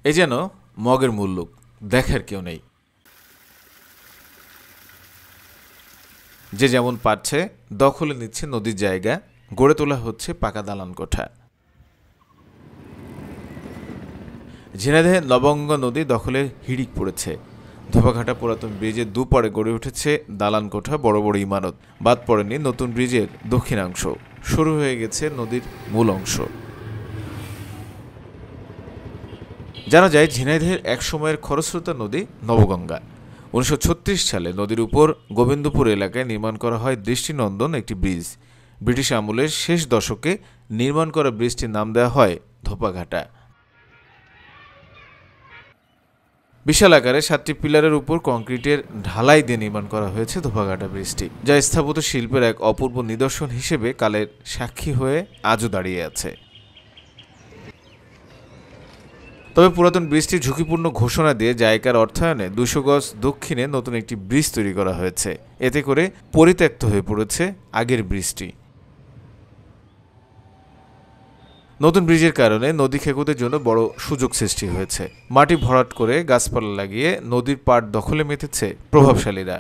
এ যেন মগের মুল্লুক, দেখার কেউ নেই। যে যেমন পারছে দখলে নিচ্ছে নদীর জায়গা, গড়ে তোলা হচ্ছে পাকা দালান কোঠা। ঝিনাইদহে নবগঙ্গা নদী দখলে হিড়িক পড়েছে। ধোপাঘাটা পুরাতন ব্রিজের দুপারে গড়ে উঠেছে দালান কোঠা, বড় বড় ইমারত। বাদ পড়েনি নতুন ব্রিজের দক্ষিণাংশ, শুরু হয়ে গেছে নদীর মূল অংশ। জানা যায় ঝিনাইদহের এক সময়ের খরস্রোতা নদী নবগঙ্গা। 1936 সালে নদীর উপর গোবিন্দপুর এলাকায় নির্মাণ করা হয় দৃষ্টিনন্দন একটি ব্রিজ। ব্রিটিশ আমলের শেষ দশকে নির্মাণ করা ব্রিজটির নাম দেওয়া হয় ধোপাঘাটা। বিশাল আকারে 7টি পিলারের উপর কংক্রিটের ঢালাই দিয়ে নির্মাণ করা হয়েছে ধোপাঘাটা ব্রিজটি, যা স্থাপত্য শিল্পের এক অপূর্ব নিদর্শন হিসেবে কালের সাক্ষী হয়ে আজও দাঁড়িয়ে আছে। তবে পুরাতন ব্রিজটি ঝুঁকিপূর্ণ ঘোষণা দিয়ে জায়গার অর্থায়নে 200 গজ দক্ষিণে নতুন একটি ব্রিজ তৈরি করা হয়েছে। এতে করে পরিত্যক্ত হয়ে পড়েছে আগের ব্রিজটি। নতুন ব্রিজের কারণে নদী খেকোদের জন্য বড় সুযোগ সৃষ্টি হয়েছে। মাটি ভরাট করে গাছপালা লাগিয়ে নদীর পাড় দখলে মেতেছে প্রভাবশালীরা।